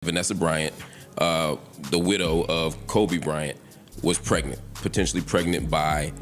Vanessa Bryant, the widow of Kobe Bryant, was pregnant, potentially pregnant by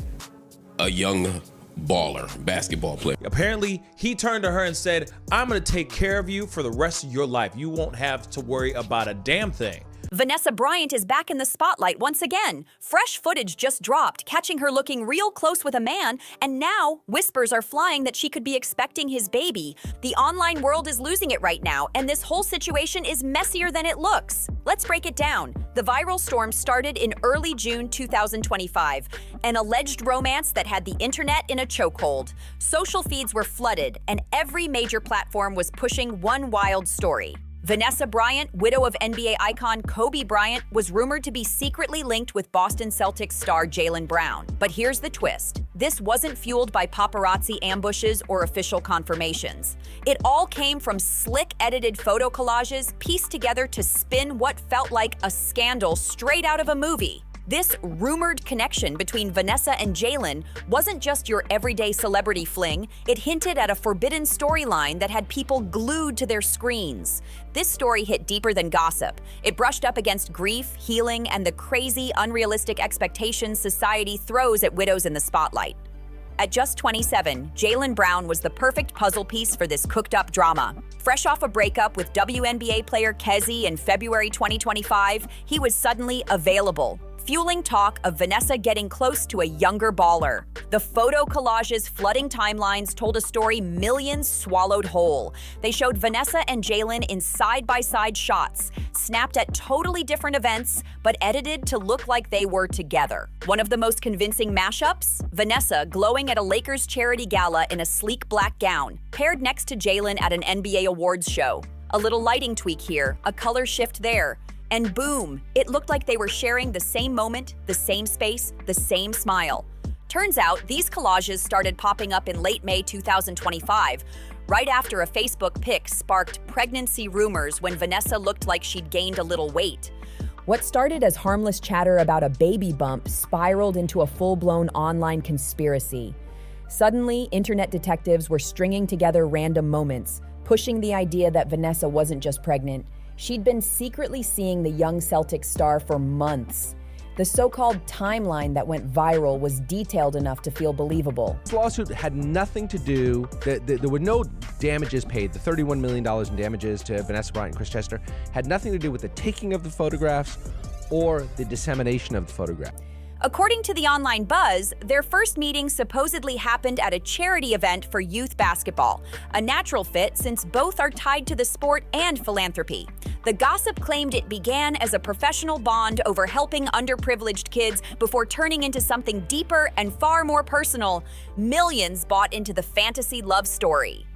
a young baller, basketball player. Apparently, he turned to her and said, "I'm gonna take care of you for the rest of your life. You won't have to worry about a damn thing." Vanessa Bryant is back in the spotlight once again. Fresh footage just dropped, catching her looking real close with a man, and now whispers are flying that she could be expecting his baby. The online world is losing it right now, and this whole situation is messier than it looks. Let's break it down. The viral storm started in early June 2025, an alleged romance that had the internet in a chokehold. Social feeds were flooded, and every major platform was pushing one wild story. Vanessa Bryant, widow of NBA icon Kobe Bryant, was rumored to be secretly linked with Boston Celtics star Jaylen Brown. But here's the twist. This wasn't fueled by paparazzi ambushes or official confirmations. It all came from slick edited photo collages pieced together to spin what felt like a scandal straight out of a movie. This rumored connection between Vanessa and Jaylen wasn't just your everyday celebrity fling, it hinted at a forbidden storyline that had people glued to their screens. This story hit deeper than gossip. It brushed up against grief, healing, and the crazy, unrealistic expectations society throws at widows in the spotlight. At just 27, Jaylen Brown was the perfect puzzle piece for this cooked-up drama. Fresh off a breakup with WNBA player Kezi in February 2025, he was suddenly available, fueling talk of Vanessa getting close to a younger baller. The photo collages flooding timelines told a story millions swallowed whole. They showed Vanessa and Jaylen in side-by-side shots, snapped at totally different events, but edited to look like they were together. One of the most convincing mashups? Vanessa glowing at a Lakers charity gala in a sleek black gown, paired next to Jaylen at an NBA awards show. A little lighting tweak here, a color shift there, and boom, it looked like they were sharing the same moment, the same space, the same smile. Turns out, these collages started popping up in late May 2025, right after a Facebook pic sparked pregnancy rumors when Vanessa looked like she'd gained a little weight. What started as harmless chatter about a baby bump spiraled into a full-blown online conspiracy. Suddenly, internet detectives were stringing together random moments, pushing the idea that Vanessa wasn't just pregnant. She'd been secretly seeing the young Celtics star for months. The so-called timeline that went viral was detailed enough to feel believable. This lawsuit had nothing to do, there were no damages paid. The $31 million in damages to Vanessa Bryant and Chris Chester had nothing to do with the taking of the photographs or the dissemination of the photograph. According to the online buzz, their first meeting supposedly happened at a charity event for youth basketball, a natural fit since both are tied to the sport and philanthropy. The gossip claimed it began as a professional bond over helping underprivileged kids before turning into something deeper and far more personal. Millions bought into the fantasy love story.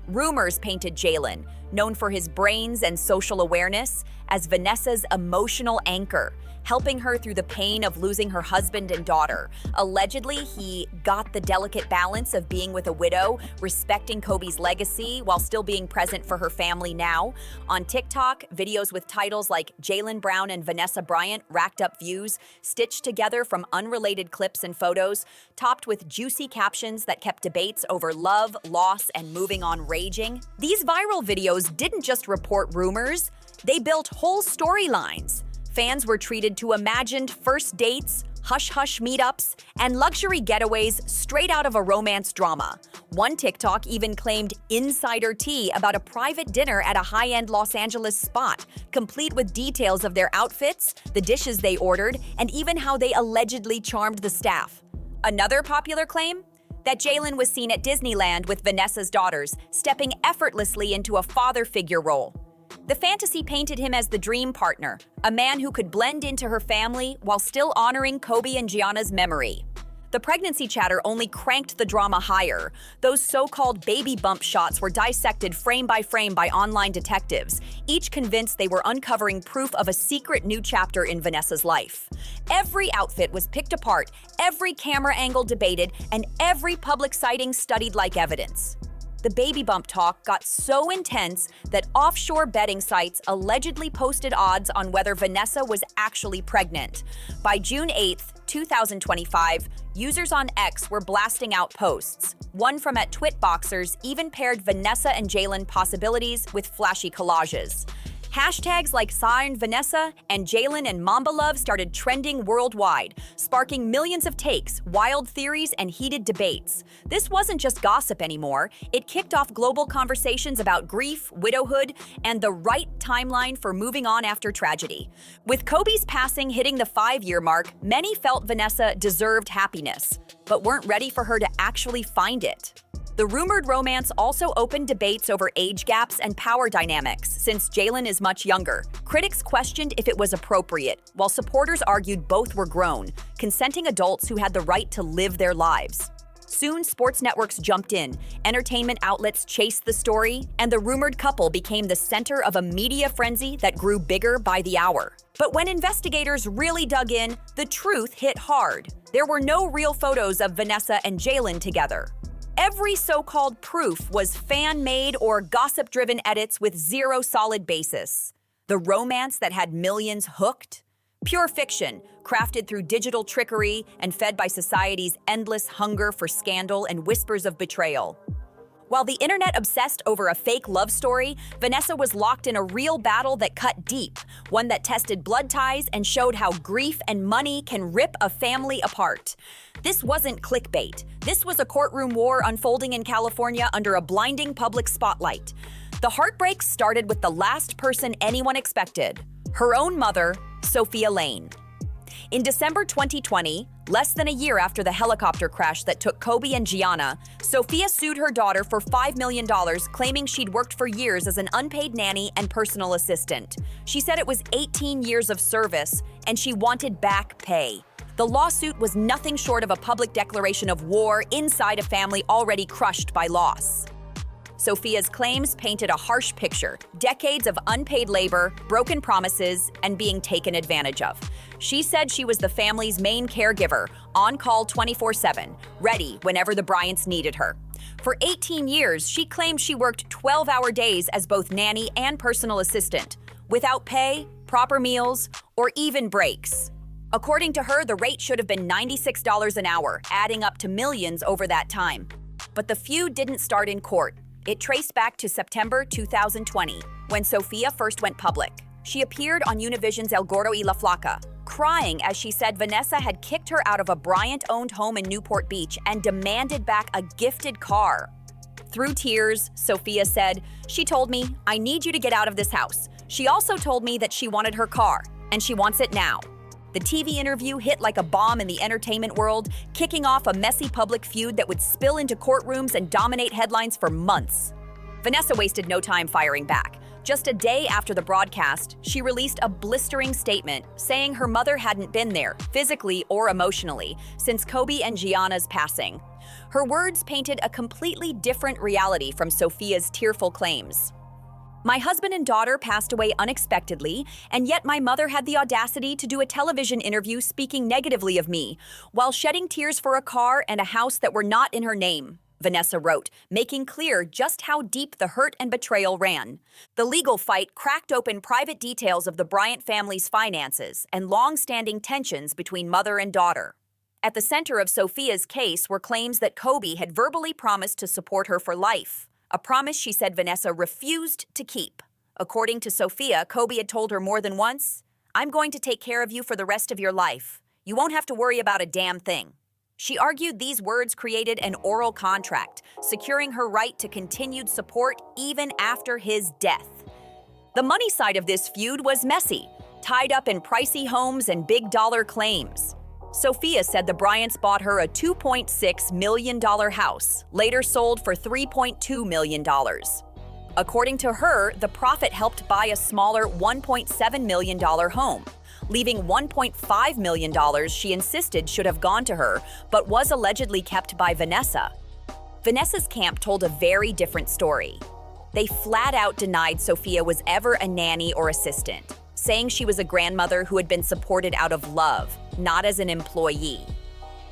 Rumors painted Jaylen, known for his brains and social awareness, as Vanessa's emotional anchor, helping her through the pain of losing her husband and daughter. Allegedly, he got the delicate balance of being with a widow, respecting Kobe's legacy while still being present for her family now. On TikTok, videos with titles like Jaylen Brown and Vanessa Bryant racked up views, stitched together from unrelated clips and photos, topped with juicy captions that kept debates over love, loss, and moving on raging. These viral videos didn't just report rumors, they built whole storylines. Fans were treated to imagined first dates, hush-hush meetups, and luxury getaways straight out of a romance drama. One TikTok even claimed insider tea about a private dinner at a high-end Los Angeles spot, complete with details of their outfits, the dishes they ordered, and even how they allegedly charmed the staff. Another popular claim? That Jaylen was seen at Disneyland with Vanessa's daughters, stepping effortlessly into a father figure role. The fantasy painted him as the dream partner, a man who could blend into her family while still honoring Kobe and Gianna's memory. The pregnancy chatter only cranked the drama higher. Those so-called baby bump shots were dissected frame by online detectives, each convinced they were uncovering proof of a secret new chapter in Vanessa's life. Every outfit was picked apart, every camera angle debated, and every public sighting studied like evidence. The baby bump talk got so intense that offshore betting sites allegedly posted odds on whether Vanessa was actually pregnant. By June 8, 2025, users on X were blasting out posts. One from @TwitBoxers even paired Vanessa and Jaylen possibilities with flashy collages. Hashtags like Signed Vanessa and Jalen and Mamba Love started trending worldwide, sparking millions of takes, wild theories, and heated debates. This wasn't just gossip anymore. It kicked off global conversations about grief, widowhood, and the right timeline for moving on after tragedy. With Kobe's passing hitting the 5-year mark, many felt Vanessa deserved happiness, but weren't ready for her to actually find it. The rumored romance also opened debates over age gaps and power dynamics, since Jalen is much younger. Critics questioned if it was appropriate, while supporters argued both were grown, consenting adults who had the right to live their lives. Soon, sports networks jumped in, entertainment outlets chased the story, and the rumored couple became the center of a media frenzy that grew bigger by the hour. But when investigators really dug in, the truth hit hard. There were no real photos of Vanessa and Jalen together. Every so-called proof was fan-made or gossip-driven edits with zero solid basis. The romance that had millions hooked? Pure fiction, crafted through digital trickery and fed by society's endless hunger for scandal and whispers of betrayal. While the internet obsessed over a fake love story, Vanessa was locked in a real battle that cut deep, one that tested blood ties and showed how grief and money can rip a family apart. This wasn't clickbait. This was a courtroom war unfolding in California under a blinding public spotlight. The heartbreak started with the last person anyone expected, her own mother, Sophia Lane. In December 2020, less than a year after the helicopter crash that took Kobe and Gianna, Sophia sued her daughter for $5 million, claiming she'd worked for years as an unpaid nanny and personal assistant. She said it was 18 years of service, and she wanted back pay. The lawsuit was nothing short of a public declaration of war inside a family already crushed by loss. Sophia's claims painted a harsh picture: decades of unpaid labor, broken promises, and being taken advantage of. She said she was the family's main caregiver, on call 24/7, ready whenever the Bryants needed her. For 18 years, she claimed she worked 12-hour days as both nanny and personal assistant, without pay, proper meals, or even breaks. According to her, the rate should have been $96 an hour, adding up to millions over that time. But the feud didn't start in court. It traced back to September 2020, when Sophia first went public. She appeared on Univision's El Gordo y la Flaca, crying as she said Vanessa had kicked her out of a Bryant-owned home in Newport Beach and demanded back a gifted car. Through tears, Sophia said, "She told me, I need you to get out of this house. She also told me that she wanted her car, and she wants it now." The TV interview hit like a bomb in the entertainment world, kicking off a messy public feud that would spill into courtrooms and dominate headlines for months. Vanessa wasted no time firing back. Just a day after the broadcast, she released a blistering statement saying her mother hadn't been there, physically or emotionally, since Kobe and Gianna's passing. Her words painted a completely different reality from Sophia's tearful claims. "My husband and daughter passed away unexpectedly, and yet my mother had the audacity to do a television interview speaking negatively of me, while shedding tears for a car and a house that were not in her name," Vanessa wrote, making clear just how deep the hurt and betrayal ran. The legal fight cracked open private details of the Bryant family's finances and long-standing tensions between mother and daughter. At the center of Sophia's case were claims that Kobe had verbally promised to support her for life, a promise she said Vanessa refused to keep. According to Sophia, Kobe had told her more than once, "I'm going to take care of you for the rest of your life. You won't have to worry about a damn thing." She argued these words created an oral contract, securing her right to continued support even after his death. The money side of this feud was messy, tied up in pricey homes and big-dollar claims. Sophia said the Bryants bought her a $2.6 million house, later sold for $3.2 million. According to her, the profit helped buy a smaller $1.7 million home, leaving $1.5 million she insisted should have gone to her, but was allegedly kept by Vanessa. Vanessa's camp told a very different story. They flat out denied Sophia was ever a nanny or assistant, saying she was a grandmother who had been supported out of love, not as an employee.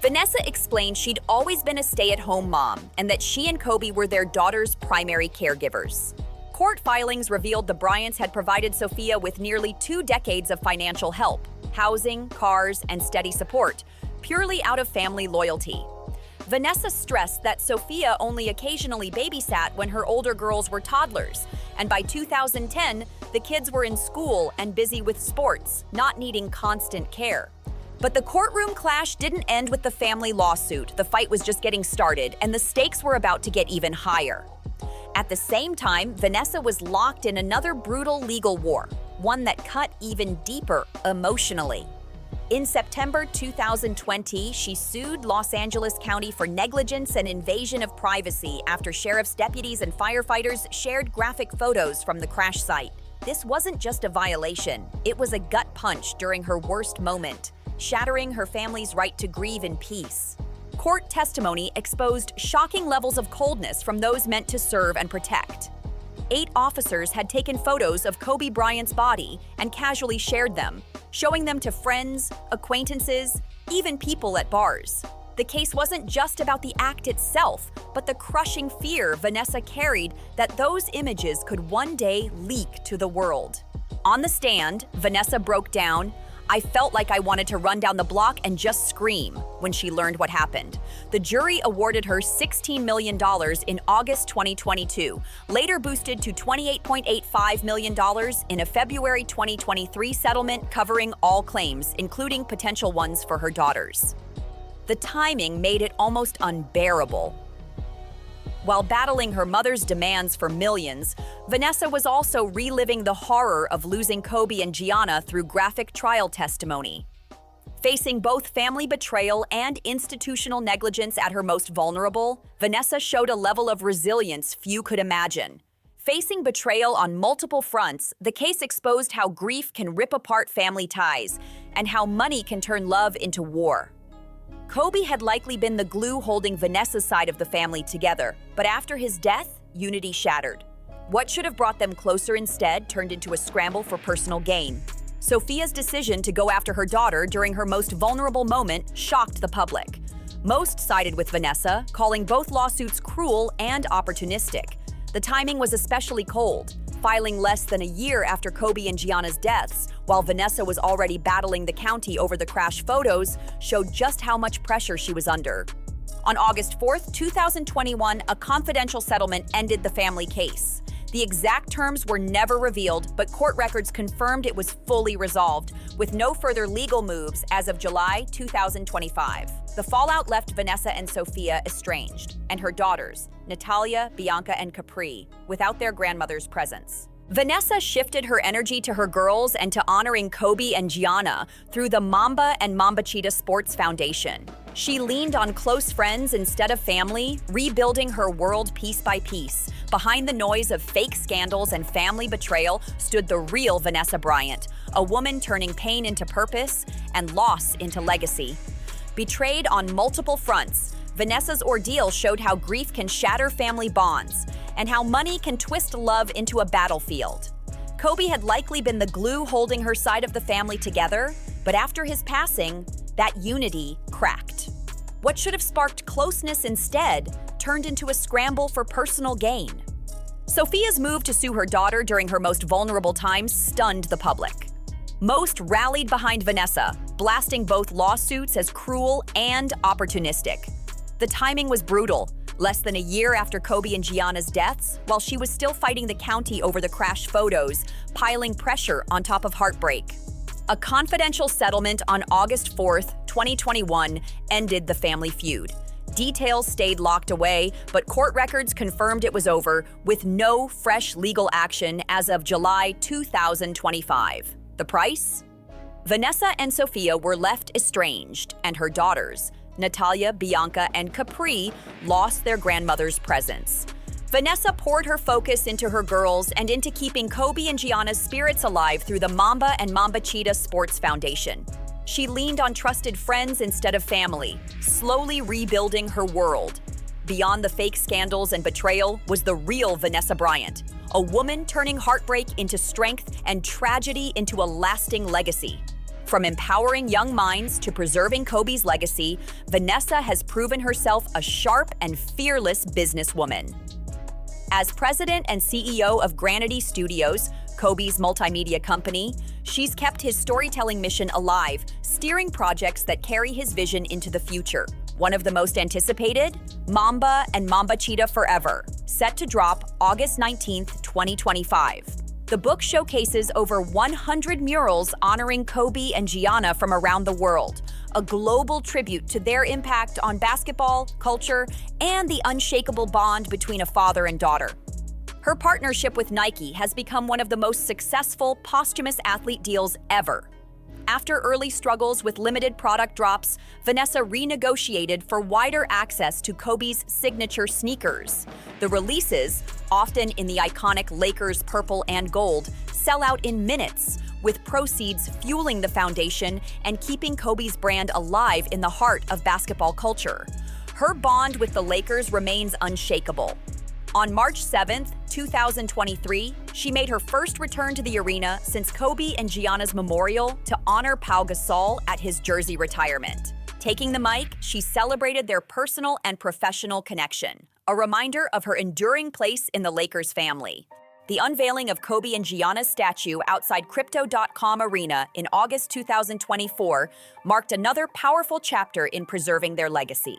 Vanessa explained she'd always been a stay-at-home mom and that she and Kobe were their daughter's primary caregivers. Court filings revealed the Bryants had provided Sophia with nearly 2 decades of financial help, housing, cars, and steady support, purely out of family loyalty. Vanessa stressed that Sophia only occasionally babysat when her older girls were toddlers, and by 2010, the kids were in school and busy with sports, not needing constant care. But the courtroom clash didn't end with the family lawsuit. The fight was just getting started, and the stakes were about to get even higher. At the same time, Vanessa was locked in another brutal legal war, one that cut even deeper emotionally. In September 2020, she sued Los Angeles County for negligence and invasion of privacy after sheriff's deputies and firefighters shared graphic photos from the crash site. This wasn't just a violation, it was a gut punch during her worst moment, shattering her family's right to grieve in peace. Court testimony exposed shocking levels of coldness from those meant to serve and protect. 8 officers had taken photos of Kobe Bryant's body and casually shared them, showing them to friends, acquaintances, even people at bars. The case wasn't just about the act itself, but the crushing fear Vanessa carried that those images could one day leak to the world. On the stand, Vanessa broke down, "I felt like I wanted to run down the block and just scream," when she learned what happened. The jury awarded her $16 million in August 2022, later boosted to $28.85 million in a February 2023 settlement covering all claims, including potential ones for her daughters. The timing made it almost unbearable. While battling her mother's demands for millions, Vanessa was also reliving the horror of losing Kobe and Gianna through graphic trial testimony. Facing both family betrayal and institutional negligence at her most vulnerable, Vanessa showed a level of resilience few could imagine. Facing betrayal on multiple fronts, the case exposed how grief can rip apart family ties and how money can turn love into war. Kobe had likely been the glue holding Vanessa's side of the family together, but after his death, unity shattered. What should have brought them closer instead turned into a scramble for personal gain. Sophia's decision to go after her daughter during her most vulnerable moment shocked the public. Most sided with Vanessa, calling both lawsuits cruel and opportunistic. The timing was especially cold, filing less than a year after Kobe and Gianna's deaths, while Vanessa was already battling the county over the crash photos, showed just how much pressure she was under. On August 4th, 2021, a confidential settlement ended the family case. The exact terms were never revealed, but court records confirmed it was fully resolved, with no further legal moves as of July 2025. The fallout left Vanessa and Sophia estranged, and her daughters, Natalia, Bianca, and Capri, without their grandmother's presence. Vanessa shifted her energy to her girls and to honoring Kobe and Gianna through the Mamba and Mambachita Sports Foundation. She leaned on close friends instead of family, rebuilding her world piece by piece. Behind the noise of fake scandals and family betrayal stood the real Vanessa Bryant, a woman turning pain into purpose and loss into legacy. Betrayed on multiple fronts, Vanessa's ordeal showed how grief can shatter family bonds and how money can twist love into a battlefield. Kobe had likely been the glue holding her side of the family together, but after his passing, that unity cracked. What should have sparked closeness instead turned into a scramble for personal gain. Sophia's move to sue her daughter during her most vulnerable times stunned the public. Most rallied behind Vanessa, blasting both lawsuits as cruel and opportunistic. The timing was brutal, less than a year after Kobe and Gianna's deaths, while she was still fighting the county over the crash photos, piling pressure on top of heartbreak. A confidential settlement on August 4th, 2021, ended the family feud. Details stayed locked away, but court records confirmed it was over, with no fresh legal action as of July 2025. The price? Vanessa and Sophia were left estranged, and her daughters, Natalia, Bianca, and Capri, lost their grandmother's presence. Vanessa poured her focus into her girls and into keeping Kobe and Gianna's spirits alive through the Mamba and Mambachita Sports Foundation. She leaned on trusted friends instead of family, slowly rebuilding her world. Beyond the fake scandals and betrayal was the real Vanessa Bryant, a woman turning heartbreak into strength and tragedy into a lasting legacy. From empowering young minds to preserving Kobe's legacy, Vanessa has proven herself a sharp and fearless businesswoman. As president and CEO of Granity Studios, Kobe's multimedia company, she's kept his storytelling mission alive, steering projects that carry his vision into the future. One of the most anticipated? Mamba and Mamba Cheetah Forever, set to drop August 19th, 2025. The book showcases over 100 murals honoring Kobe and Gianna from around the world, a global tribute to their impact on basketball, culture, and the unshakable bond between a father and daughter. Her partnership with Nike has become one of the most successful posthumous athlete deals ever. After early struggles with limited product drops, Vanessa renegotiated for wider access to Kobe's signature sneakers. The releases, often in the iconic Lakers purple and gold, sell out in minutes, with proceeds fueling the foundation and keeping Kobe's brand alive in the heart of basketball culture. Her bond with the Lakers remains unshakable. On March 7th, 2023, she made her first return to the arena since Kobe and Gianna's memorial to honor Pau Gasol at his jersey retirement. Taking the mic, she celebrated their personal and professional connection, a reminder of her enduring place in the Lakers family. The unveiling of Kobe and Gianna's statue outside Crypto.com Arena in August 2024 marked another powerful chapter in preserving their legacy.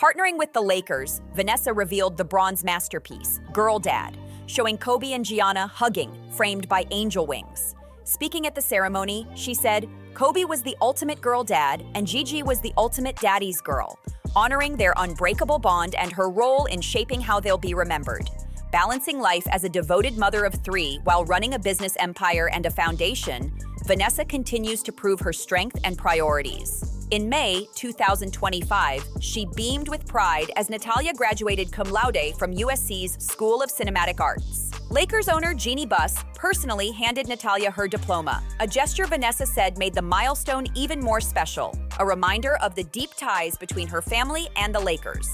Partnering with the Lakers, Vanessa revealed the bronze masterpiece, Girl Dad, showing Kobe and Gianna hugging, framed by angel wings. Speaking at the ceremony, she said, "Kobe was the ultimate girl dad, and Gigi was the ultimate daddy's girl," honoring their unbreakable bond and her role in shaping how they'll be remembered. Balancing life as a devoted mother of three while running a business empire and a foundation, Vanessa continues to prove her strength and priorities. In May 2025, she beamed with pride as Natalia graduated cum laude from USC's School of Cinematic Arts. Lakers owner Jeannie Buss personally handed Natalia her diploma, a gesture Vanessa said made the milestone even more special, a reminder of the deep ties between her family and the Lakers.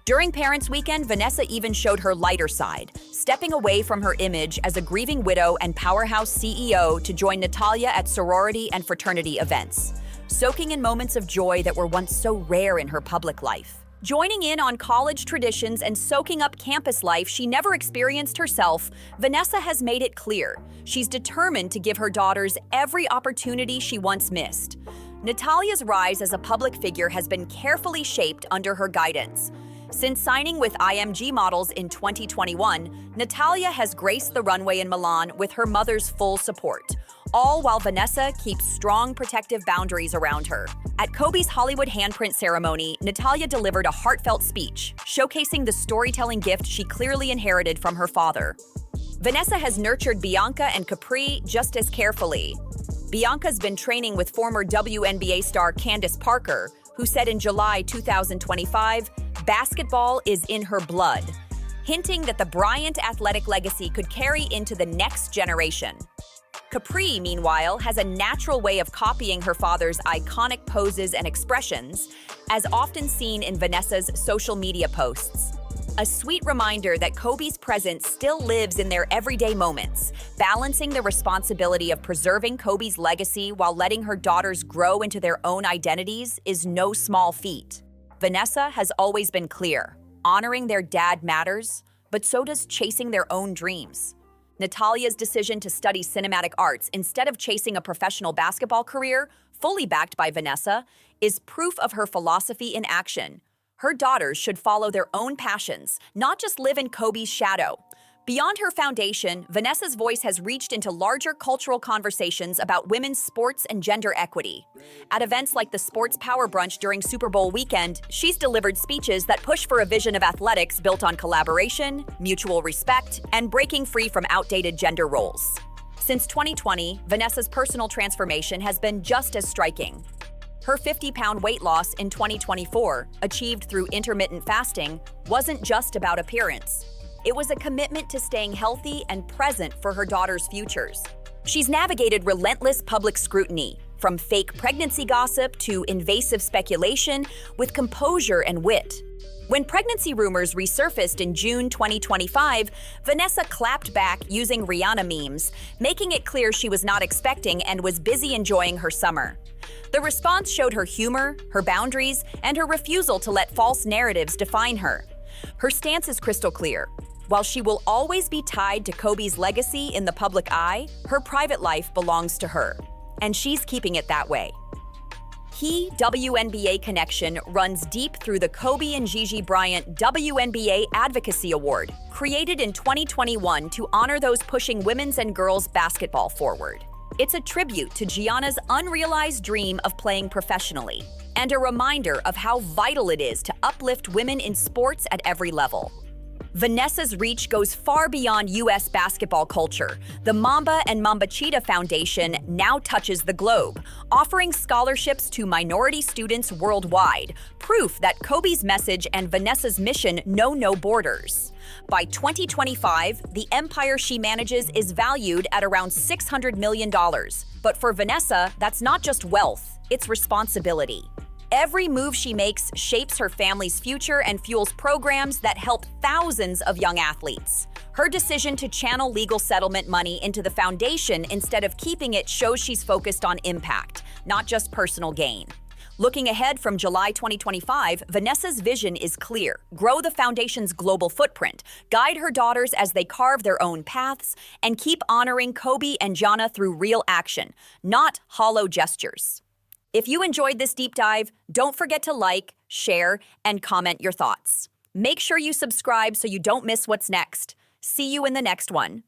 During Parents' Weekend, Vanessa even showed her lighter side, stepping away from her image as a grieving widow and powerhouse CEO to join Natalia at sorority and fraternity events, soaking in moments of joy that were once so rare in her public life. Joining in on college traditions and soaking up campus life she never experienced herself, Vanessa has made it clear she's determined to give her daughters every opportunity she once missed. Natalia's rise as a public figure has been carefully shaped under her guidance. Since signing with IMG Models in 2021, Natalia has graced the runway in Milan with her mother's full support, all while Vanessa keeps strong protective boundaries around her. At Kobe's Hollywood handprint ceremony, Natalia delivered a heartfelt speech, showcasing the storytelling gift she clearly inherited from her father. Vanessa has nurtured Bianca and Capri just as carefully. Bianca's been training with former WNBA star Candace Parker, who said in July 2025, "Basketball is in her blood," hinting that the Bryant athletic legacy could carry into the next generation. Capri, meanwhile, has a natural way of copying her father's iconic poses and expressions, as often seen in Vanessa's social media posts. A sweet reminder that Kobe's presence still lives in their everyday moments, balancing the responsibility of preserving Kobe's legacy while letting her daughters grow into their own identities is no small feat. Vanessa has always been clear, honoring their dad matters, but so does chasing their own dreams. Natalia's decision to study cinematic arts instead of chasing a professional basketball career, fully backed by Vanessa, is proof of her philosophy in action. Her daughters should follow their own passions, not just live in Kobe's shadow. Beyond her foundation, Vanessa's voice has reached into larger cultural conversations about women's sports and gender equity. At events like the Sports Power Brunch during Super Bowl weekend, she's delivered speeches that push for a vision of athletics built on collaboration, mutual respect, and breaking free from outdated gender roles. Since 2020, Vanessa's personal transformation has been just as striking. Her 50-pound weight loss in 2024, achieved through intermittent fasting, wasn't just about appearance. It was a commitment to staying healthy and present for her daughters' futures. She's navigated relentless public scrutiny, from fake pregnancy gossip to invasive speculation, with composure and wit. When pregnancy rumors resurfaced in June 2025, Vanessa clapped back using Rihanna memes, making it clear she was not expecting and was busy enjoying her summer. The response showed her humor, her boundaries, and her refusal to let false narratives define her. Her stance is crystal clear. While she will always be tied to Kobe's legacy in the public eye, her private life belongs to her, and she's keeping it that way. He WNBA connection runs deep through the Kobe and Gigi Bryant WNBA Advocacy Award, created in 2021 to honor those pushing women's and girls' basketball forward. It's a tribute to Gianna's unrealized dream of playing professionally, and a reminder of how vital it is to uplift women in sports at every level. Vanessa's reach goes far beyond U.S. basketball culture. The Mamba and Mambachita Foundation now touches the globe, offering scholarships to minority students worldwide, proof that Kobe's message and Vanessa's mission know no borders. By 2025, the empire she manages is valued at around $600 million. But for Vanessa, that's not just wealth, it's responsibility. Every move she makes shapes her family's future and fuels programs that help thousands of young athletes. Her decision to channel legal settlement money into the foundation instead of keeping it shows she's focused on impact, not just personal gain. Looking ahead from July 2025, Vanessa's vision is clear. Grow the foundation's global footprint, guide her daughters as they carve their own paths, and keep honoring Kobe and Gianna through real action, not hollow gestures. If you enjoyed this deep dive, don't forget to like, share, and comment your thoughts. Make sure you subscribe so you don't miss what's next. See you in the next one.